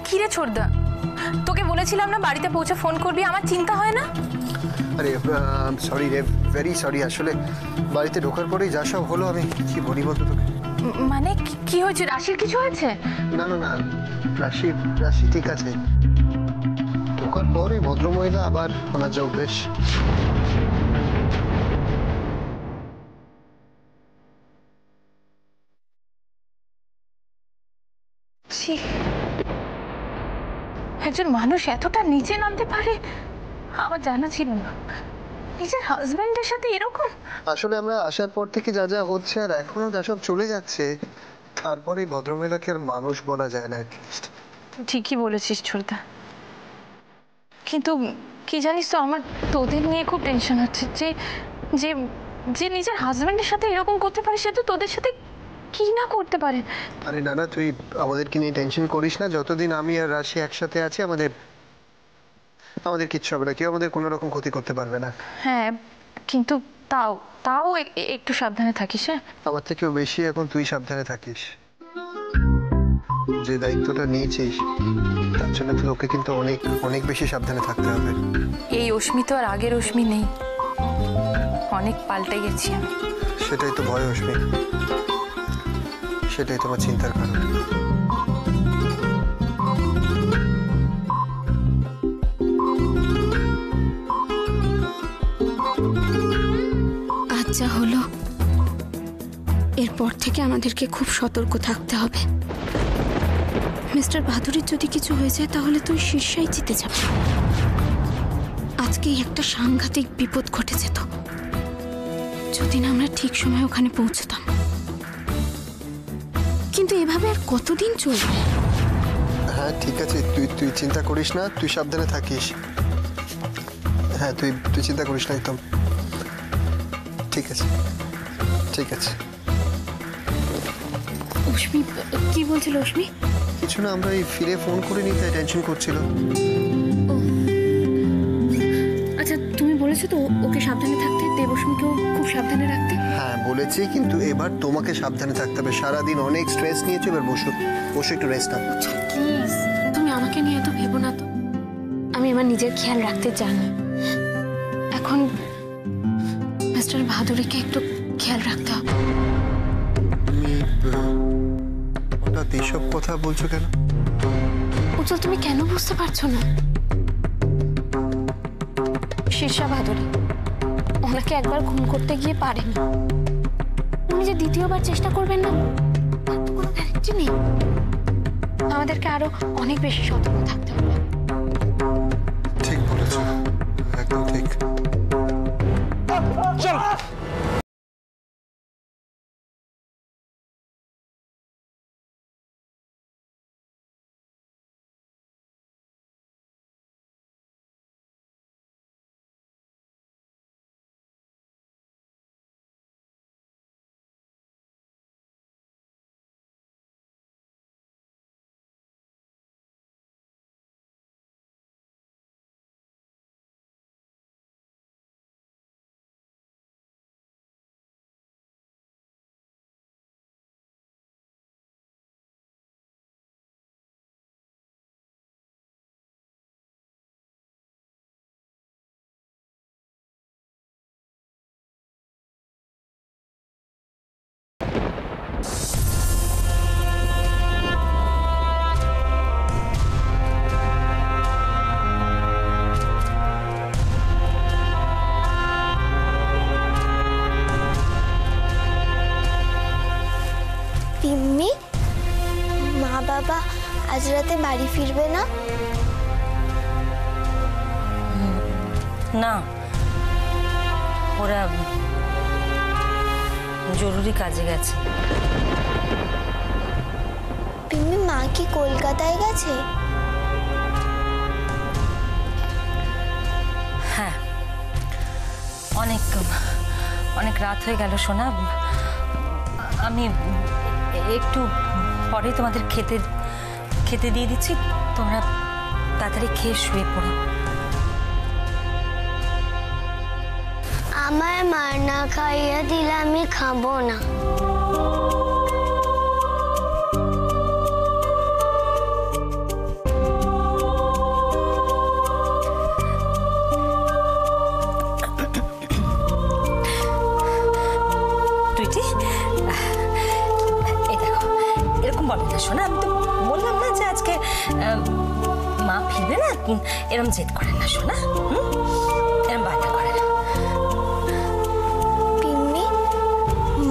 কি রে ছোটদা, তোকে বলেছিলাম না বাড়িতে পৌঁছে ফোন করবি, আমার চিন্তা হয় না? আরে সরি রে, ভেরি সরি। আসলে বাড়িতে ঢোকার পরেই যা সব হলো, আমি কি বলি বলতো তোকে। মানে কি হয়েছে? রাশির কিছু হয়েছে? না না না, রাশি রাশি ঠিক আছে। ঢোকার পরে ভদ্রমহিলা আবার ওনার যা অভ্যেস। একজন মানুষ এতটা নিচে নামতে পারে আমার জানা ছিল না। নিজের হাজবেন্ডের সাথে এরকম? আসলে আমরা আসার পর থেকে যা যা হচ্ছে আর এখনো যা সব চলে যাচ্ছে, তারপরে ভদ্রমহিলাকে আর মানুষ বলা যায় না। ঠিকই বলেছিস ছোটদা, কিন্তু কি জানিস তো, আমার তোদের নিয়ে খুব টেনশন হচ্ছে। যে যে যে নিজের হাজবেন্ডের সাথে এরকম করতে পারে, সে তো তোদের সাথে কি না করতে পারে। আরে না না, তুই আমাদেরকে নিয়ে টেনশন করিস না। যতদিন আমি আর রাশি একসাথে আছি, আমাদের আমাদের কিচ্ছু হবে না। কেউ আমাদের কোনো রকম ক্ষতি করতে পারবে না। হ্যাঁ, কিন্তু তাও তাও একটু সাবধানে থাকিস। হ্যাঁ, আমার থেকেও বেশি এখন তুই সাবধানে থাকিস। যে দায়িত্বটা নিয়েছিস তার জন্য তোকে কিন্তু অনেক অনেক বেশি সাবধানে থাকতে হবে। এই অস্মি তো আর আগের অস্মি নেই, অনেক পাল্টে গেছি আমি। সেটাই তো ভয় অস্মি, সেটাই তোমার চিন্তার কারণ। আজ যা হলো, এরপর থেকে আমাদেরকে খুব সতর্ক থাকতে হবে। মিস্টার ভাদুরীর যদি কিছু হয়ে যায় তাহলে তুই শীর্ষায় জিতে যাবে। আজকেই একটা সাংঘাতিক বিপদ ঘটে যেত যদি না আমরা ঠিক সময় ওখানে পৌঁছতাম। কিন্তু এভাবে আর কতদিন চলবে? হ্যাঁ ঠিক আছে, তুই তুই চিন্তা করিস না, তুই সাবধানে থাকিস। হ্যাঁ তুই তুই চিন্তা করিস না একদম। ঠিক আছে ঠিক আছে। অস্মি কি বলছিল? অস্মি কিছু না, আমরা এই ফিরে ফোন করে নিতে টেনশন করছিল। আচ্ছা, তুমি বলেছো তো ওকে সাবধানে থাকতে, দেবস্মিকেও খুব সাবধানে রাখতে? হ্যাঁ বলেছি, কিন্তু এবার তোমাকে সাবধানে থাকতে হবে। সারাদিন অনেক স্ট্রেস নিয়েছো, এবার বসো বসো একটু রেস্ট নাও। প্লিজ, তুমি আমাকে নিয়ে এত ভেবো না তো। আমি আমার নিজের খেয়াল রাখতে জানি। এখন মিস্টার ভাদুরীকে একটু খেয়াল রাখতে হবে। তুমি হঠাৎ এইসব কথা বলছো কেন? উজ্জ্বল, তুমি কেন বুঝতে পারছো না? শীর্ষা ভাদুরী ওনাকে একবার খুন করতে গিয়ে পারেনি, উনি যে দ্বিতীয়বার চেষ্টা করবেন না তার তো কোনো গ্যারান্টি নেই। আমাদেরকে আরো অনেক বেশি সতর্ক থাকতে হবে। ঠিক বলেছো, একদম ঠিক। চল। পিম্মি, মা বাবা আজ রাতে বাড়ি ফিরবে না? না, ওরা জরুরি কাজে গেছে। পিম্মি, মা কি কলকাতায় গেছে? হ্যাঁ, অনেক অনেক রাত হয়ে গেল সোনা। আমি একটু পরে তোমাদের খেতে দিয়ে দিচ্ছি, তোমরা তাড়াতাড়ি খেয়ে শুয়ে পড়ো। আমায় মার না খাইয়ে দিলে আমি খাবো না। মা ফিরবে না এরম জেদ করে না শোনা, এরম বায়না করে না। পিম্মি,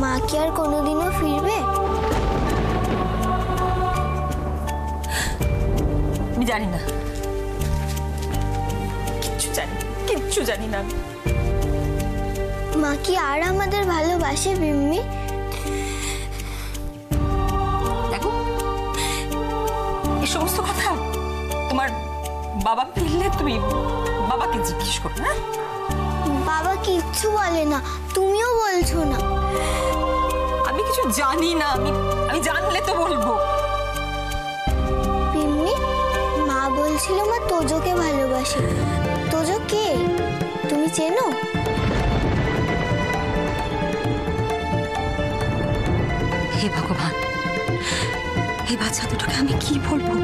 মা কি আর কোনোদিনও ফিরবে? আমি জানি না, কিচ্ছু জানি না। মা কি আর আমাদের ভালোবাসে পিম্মি? দেখো এই সমস্ত কথা তোমার বাবা ফিরলে তুমি বাবাকে জিজ্ঞেস করো। হ্যাঁ, বাবা কিচ্ছু বলে না, তুমিও বলছো না। আমি কিছু জানি না, আমি জানলে তো বলবো। পিম্মি, মা বলছিল মা তোজোকে ভালোবাসে। তোজো কে, তুমি চেনো? হে ভগবান, এই বাচ্চা দুটোকে আমি কি বলবো?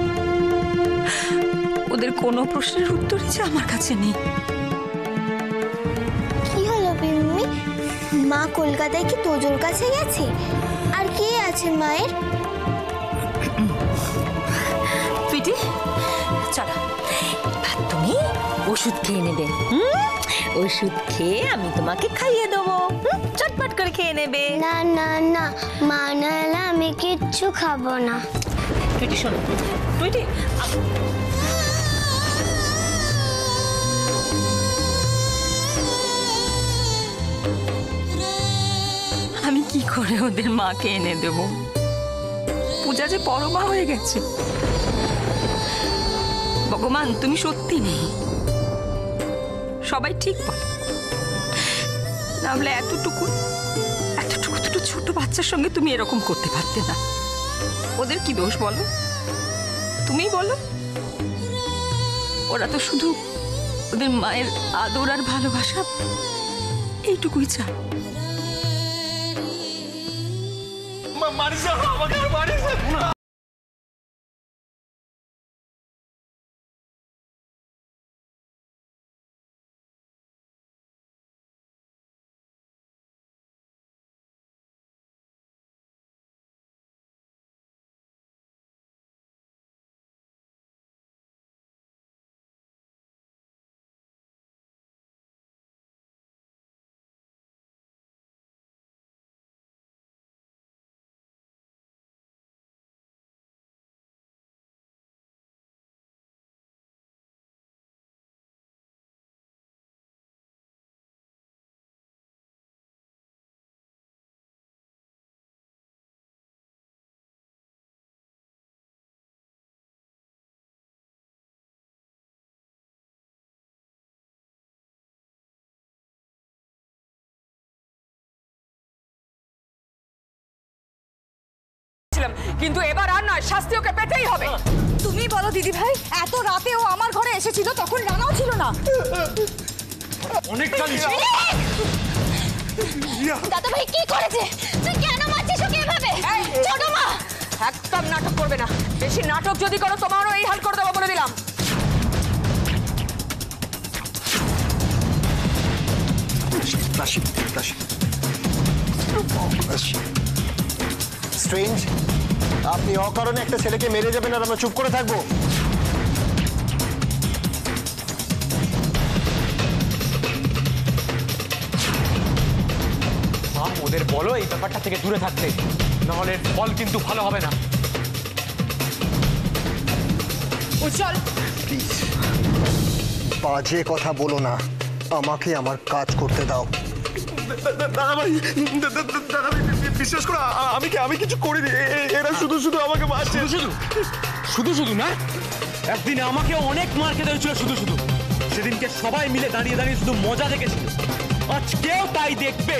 ওদের কোনো প্রশ্নের উত্তরই যে আমার কাছে নেই। কি হলো পিম্মি, মা কলকাতায় কি তোজোর কাছে গেছে? আর কে আছে মায়ের? সুইটি চলো, এবার তুমি ওষুধ খেয়ে নেবে। ওষুধ খেয়ে আমি তোমাকে খাইয়ে দেবো, চটপট করে খেয়ে নেবে। না না না, মা না এলে আমি কিচ্ছু খাবো না। সুইটি শোনো, সুইটি আমি কি করে ওদের মাকে এনে দেব? পূজা যে পরমা হয়ে গেছে। ভগবান তুমি সত্যি নেই, সবাই ঠিক বলে। না হলে এতটুকু দুটো ছোট বাচ্চার সঙ্গে তুমি এরকম করতে পারতে না। ওদের কি দোষ বলো, তুমিই বলো। ওরা তো শুধু ওদের মায়ের আদর আর ভালোবাসা এইটুকুই চায়। কিন্তু এবার আর নয়, শাস্তি ওকে পেতেই হবে। তুমি বলো দিদি ভাই, এত রাতে ও আমার ঘরে এসেছিল, তখন রানাও ছিল না। দাদা ভাই কি করেছে? তুই কেন মারছিস ওকে এভাবে? ছোট মা, একদম নাটক করবে না। বেশি নাটক যদি করো তোমারও এই হাল করে দেবো বলে দিলাম। স্ট্রেঞ্জ, আপনি অকারণে একটা ছেলেকে মেরে যাবেন আর আমরা চুপ করে থাকবো? ওদের বলো এই ব্যাপারটা থেকে দূরে থাকতে, নাহলে ফল কিন্তু ভালো হবে না। উজ্জ্বল প্লিজ বাজে কথা বলো না, আমাকে আমার কাজ করতে দাও। বিশ্বাস করো, আমি কিছু করিনি। এরা শুধু শুধু আমাকে মারছে। শুধু না, একদিনে আমাকে অনেক মার খেতে হয়েছিল শুধু। সেদিনকে সবাই মিলে দাঁড়িয়ে দাঁড়িয়ে শুধু মজা দেখেছিল, আজকেও তাই দেখবে।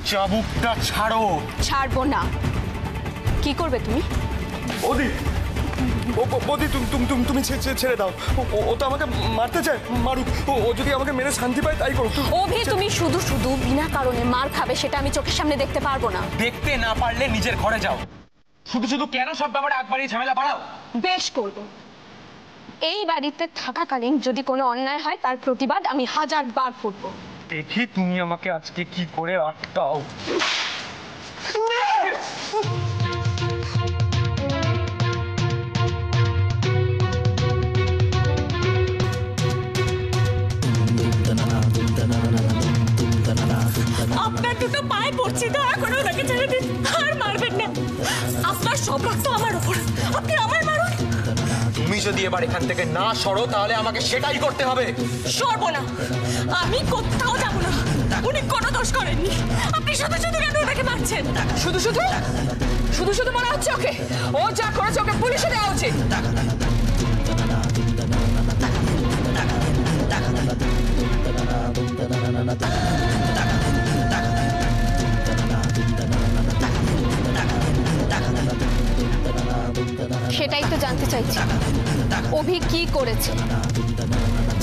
চাবুকটা ছাড়ো। ছাড়বো না। কি করবে তুমি? বৌদি, বৌদি তুমি ছেড়ে দাও। ও তো আমাকে মারতে চায়, মারুক। ও যদি আমাকে মেরে শান্তি পায় তাই করুক। অভি, তুমি শুধু শুধু বিনা কারণে মার খাবে সেটা আমি চোখের সামনে দেখতে পারবো না। দেখতে না পারলে নিজের ঘরে যাও। শুধু কেন সব ব্যাপারে আগ বাড়িয়ে ঝামেলা বাড়াও? বেশ করবো। এই বাড়িতে থাকাকালীন যদি কোনো অন্যায় হয় তার প্রতিবাদ আমি 1000 বার করব। দেখি তুমি আমাকে আজকে কি করে আটকাও। আপনার দুটো পায়ে পড়ছি, দয়া করে ওনাকে ছেড়ে দিন, আর মারবেন না। আপনার সব রক্ত আমার উপর, আপনি আমায় মারুন। তুমি যদি এবার এখান থেকে না সরো তাহলে আমাকে সেটাই করতে হবে। সরবো না, আমি কোথাও যাবো না। উনি কোনো দোষ করেননি, আপনি শুধু শুধু কেন ওনাকে মারছেন? শুধু শুধু শুধু শুধু মনে হচ্ছে ওকে, ও যা করেছে ওকে পুলিশে দেওয়া উচিত। সেটাই তো জানতে চাইছি, অভি কি করেছে?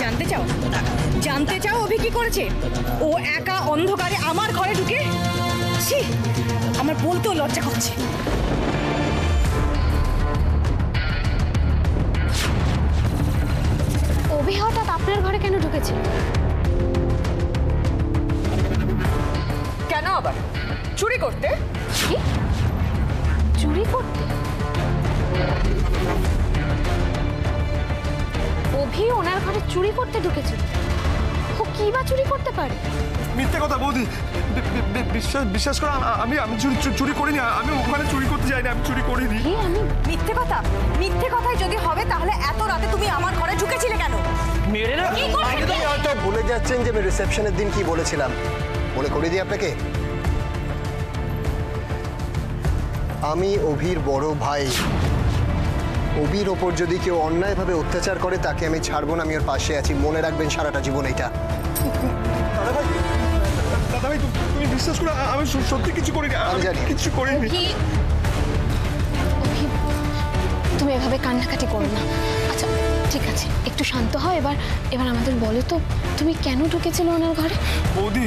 জানতে চাও? জানতে চাও অভি কি করেছে? ও একা অন্ধকারে আমার ঘরে ঢুকে, ছি, আমার বলতেও লজ্জা করছে। অভি হঠাৎ আপনার ঘরে কেন ঢুকেছে? কেন আবার? চুরি করতে? কি চুরি করতে? অভি ওনার ঘরে চুরি করতে ঢুকেছে? ও কি বা চুরি করতে পারে? মিথ্যে কথা বৌদি, বিশ্বাস করো, আমি চুরি করিনি। আমি ওখানে চুরি করতে যাইনি, আমি চুরি করিনি। কি আমি মিথ্যে কথা? মিথ্যে কথাই যদি হবে তাহলে এত রাতে তুমি আমার ঘরে ঢুকেছিলে কেন? মেরে না আপনি হয়তো ভুলে যাচ্ছেন যে আমি রিসেপশনের দিন কি বলেছিলাম। মনে করিয়ে দিই আপনাকে, আমি অভির বড় ভাই। অভির ওপর যদি কেউ অন্যায়ভাবে অত্যাচার করে তাকে আমি ছাড়বো না, আমি ওর পাশে আছি। মনে রাখবেন সারাটা জীবন এটা। দাদা ভাই, তুমি বিশ্বাস করো, আমি সত্যি কিছু করিনি। আমি জানি। কিছু করিনি। অভি, তুমি এভাবে কান্নাকাটি করো না। আচ্ছা ঠিক আছে, একটু শান্ত হও। এবার আমাদের বলো তো, তুমি কেন ঢুকেছিলে ওনার ঘরে? বৌদি,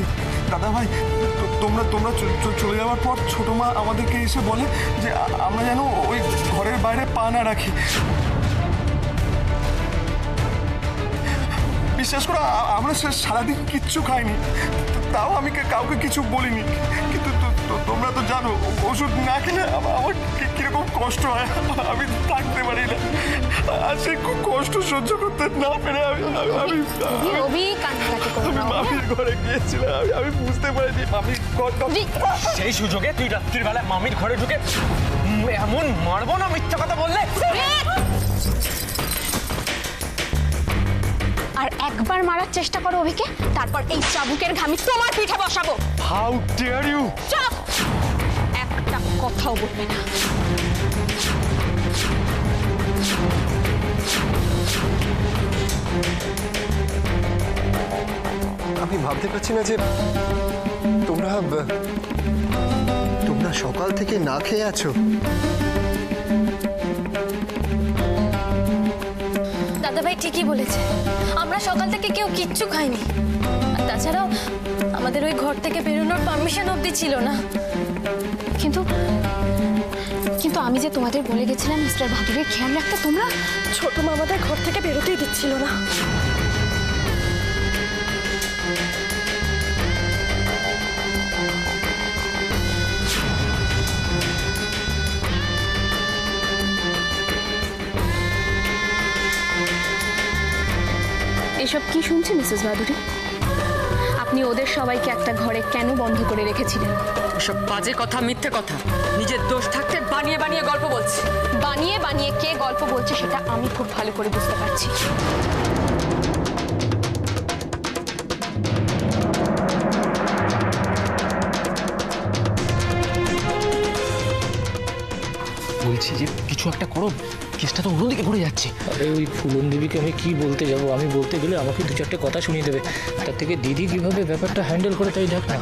দাদা ভাই, তোমরা চলে যাওয়ার পর ছোট মা আমাদেরকে এসে বলে যে আমরা যেন ওই ঘরের বাইরে পা না রাখি। বিশ্বাস করো, আমরা সারাদিন কিচ্ছু খাইনি, তাও আমি কাউকে কিছু বলিনি। কিন্তু তোমরা তো জানো ওষুধ না খেলে আমার কিরকম কষ্ট হয়, আমি থাকতে পারি না। আর সেই খুব কষ্ট সহ্য করতে না পেরে অভি কান্নাকাটি করো না। মামির ঘরে গিয়েছিলাম। আমি বুঝতে পারিনি মামি সেই সুযোগে তুই রাত্রির বেলা মামির ঘরে ঢুকে এমন মারবো না মিথ্যা কথা বললে। আর একবার মারার চেষ্টা করো অভিকে, তারপর এই চাবুকের ঘামি তোমার পিঠে বসাবো। How dare you! চুপ! একটা কথাও বলবে না। আমি ভাবতে পারছি না যে তোমরা সকাল থেকে না খেয়ে আছো। দাদাভাই ঠিকই বলেছে, আমরা সকাল থেকে কেউ কিচ্ছু খাইনি। আর তাছাড়াও আমাদের ওই ঘর থেকে বেরোনোর পারমিশন অবধি ছিল না। কিন্তু আমি যে তোমাদের বলে গেছিলাম মিস্টার ভাদুরীর খেয়াল রাখতে, তোমরা ছোট মা আমাদের ঘর থেকে বেরোতেই দিচ্ছিল না। এসব কি শুনছি মিসেস ভাদুরী? আপনি ওদের সবাইকে একটা ঘরে কেন বন্ধ করে রেখেছিলেন? সব বাজে কথা, মিথ্যে কথা, নিজের দোষ থাকতে বানিয়ে বানিয়ে গল্প বলছে। বানিয়ে বানিয়ে কে গল্প বলছে সেটা আমি খুব ভালো করে বুঝতে পারছি। বলছি যে কিছু একটা করো, কেসটা তো অন্যদিকে ঘুরে যাচ্ছে। আরে ওই ফুলন দেবীকে আমি কি বলতে যাব? আমি বলতে গেলে আমাকে দু চারটে কথা শুনিয়ে দেবে। তার থেকে দিদি কিভাবে ব্যাপারটা হ্যান্ডেল করে তাই দেখ না।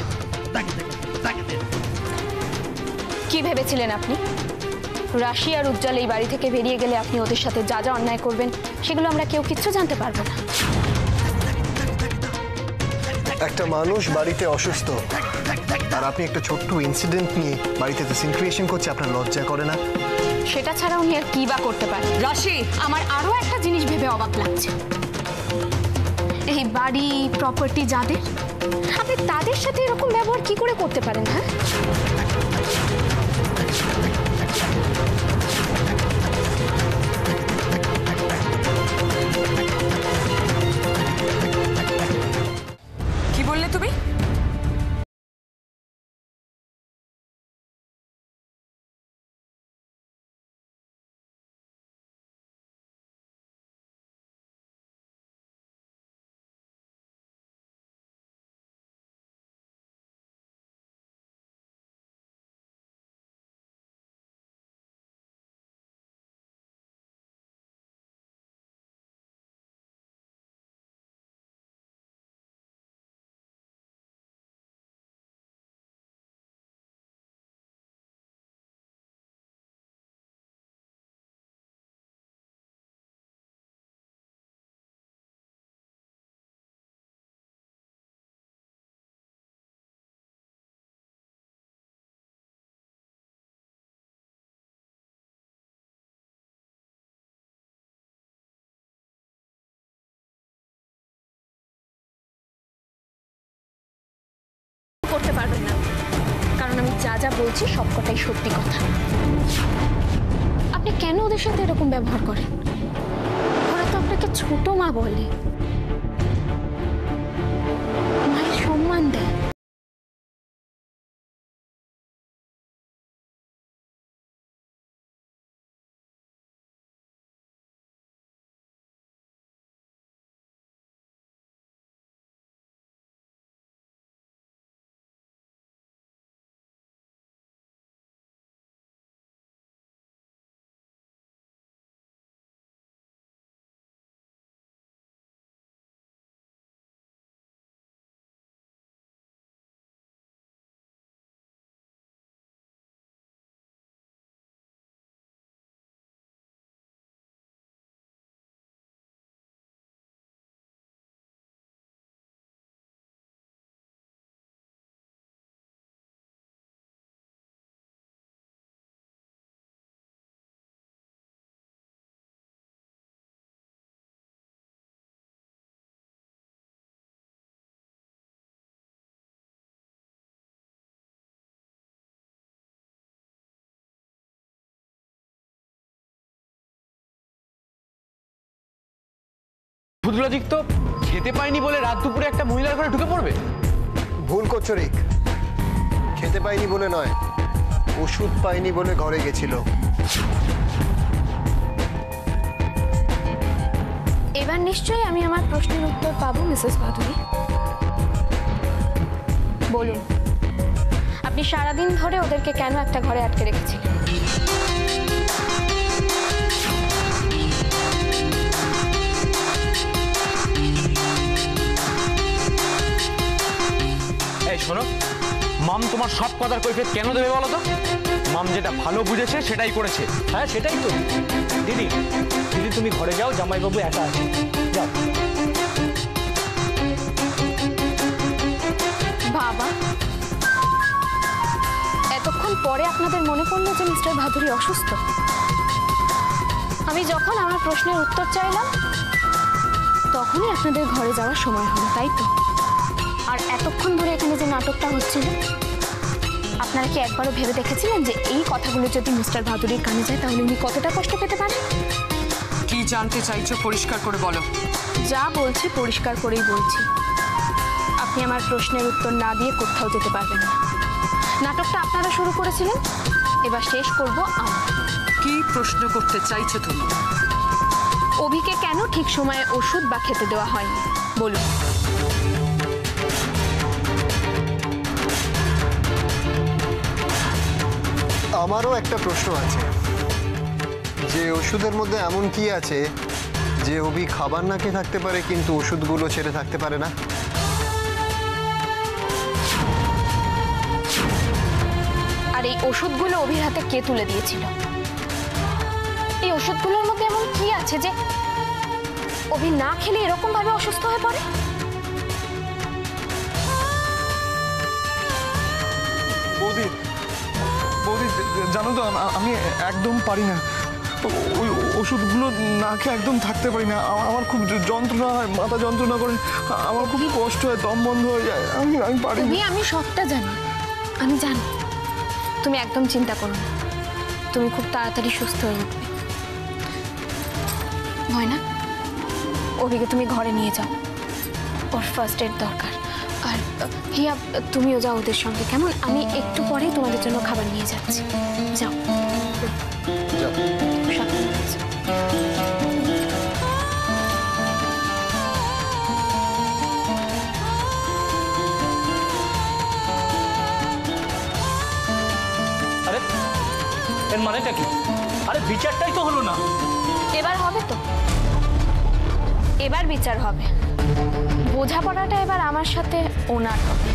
কি ভেবেছিলেন আপনি? রাশি আর উজ্জ্বল এই বাড়ি থেকে বেরিয়ে গেলে আপনি ওদের সাথে যা যা অন্যায় করবেন সেগুলো আমরা কেউ কিচ্ছু জানতে পারবো না। একটা মানুষ বাড়িতে অসুস্থ আর আপনি একটা ছোট্ট ইনসিডেন্ট নিয়ে বাড়িতে তো সিন ক্রিয়েশন করছে, আপনার লজ্জা করে না? সেটা ছাড়া উনি আর কি বা করতে পারে? রাশি, আমার আরো একটা জিনিস ভেবে অবাক লাগছে। এই বাড়ি প্রপার্টি যাদের, আপনি তাদের সাথে এরকম ব্যবহার কি করে করতে পারেন? হ্যাঁ, কি বললে তুমি? করতে পারবেন না, কারণ আমি যা যা বলছি সবকটাই সত্যি কথা। আপনি কেন ওদের সাথে এরকম ব্যবহার করেন? ওরা তো আপনাকে ছোট মা বলে, মায়ের সম্মান দেয়। ভূতলজিক তো খেতে পায়নি বলে রাত দুপুরে একটা মহিলার ঘরে ঢুকে পড়বে? ভুল করছো রিক, খেতে পাইনি বলে নয়, ওষুধ পাইনি বলে ঘরে গেছিল। এবার নিশ্চয়ই আমি আমার প্রশ্নের উত্তর পাবো মিসেস ভাদুরী। বলুন, আপনি সারাদিন ধরে ওদেরকে কেন একটা ঘরে আটকে রেখেছিলেন? এই শোনো, মাম তোমার সব কথার কৈফিয়ত কেন দেবে বলো তো? মাম যেটা ভালো বুঝেছে সেটাই করেছে। হ্যাঁ সেটাই তো। দিদি, দিদি তুমি ঘরে যাও, জামাইবাবু একা আছে, যাও। বাবা, এতক্ষণ পরে আপনাদের মনে পড়লো যে মিস্টার ভাদুরী অসুস্থ? আমি যখন আমার প্রশ্নের উত্তর চাইলাম তখনই আপনাদের ঘরে যাওয়ার সময় হলো, তাই তো? আর এতক্ষণ ধরে এখানে যে নাটকটা হচ্ছিল, আপনারা কি একবারও ভেবে দেখেছিলেন যে এই কথাগুলো যদি মিস্টার ভাদুরীর কানে যায় তাহলে উনি কতটা কষ্ট পেতে পারেন? কি জানতে চাইছো পরিষ্কার করে বলো। যা বলছি পরিষ্কার করেই বলছি, আপনি আমার প্রশ্নের উত্তর না দিয়ে কোথাও যেতে পারবেন না। নাটকটা আপনারা শুরু করেছিলেন, এবার শেষ করব আমরা। কি প্রশ্ন করতে চাইছো তুমি? অভিকে কেন ঠিক সময়ে ওষুধ বা খেতে দেওয়া হয়নি বলুন। আমারও একটা প্রশ্ন আছে, যে ওষুধের মধ্যে এমন কি আছে যে অভি খাবার না খেয়ে থাকতে পারে কিন্তু ওষুধগুলো ছেড়ে থাকতে পারে না? আর এই ওষুধগুলো অভির হাতে কে তুলে দিয়েছিল? এই ওষুধগুলোর মধ্যে এমন কি আছে যে অভি না খেলে এরকম ভাবে অসুস্থ হয়ে পড়ে? বৌদি, বৌদি জানো তো আমি একদম পারি না, ওই ওষুধগুলো না খেয়ে একদম থাকতে পারি না। আমার খুব যন্ত্রণা হয়, মাথা যন্ত্রণা করে, আমার খুব কষ্ট হয়, দম বন্ধ হয়ে যায়, আমি পারি না। আমি সবটা জানি, আমি জানি। তুমি একদম চিন্তা করো না, তুমি খুব তাড়াতাড়ি সুস্থ হয়ে উঠবে। হয় না, অভিকে তুমি ঘরে নিয়ে যাও, ওর ফার্স্ট এড দরকার। আর হিয়া, তুমিও যাও ওদের সঙ্গে, কেমন? আমি একটু পরেই তোমাদের জন্য খাবার নিয়ে যাচ্ছি। যাও যাও। সাবধানে যাও। আরে এর মানেটা কি? আরে বিচারটাই তো হলো না। এবার হবে তো, এবার বিচার হবে। বোঝাপড়াটা এবার আমার সাথে ওনার হবে।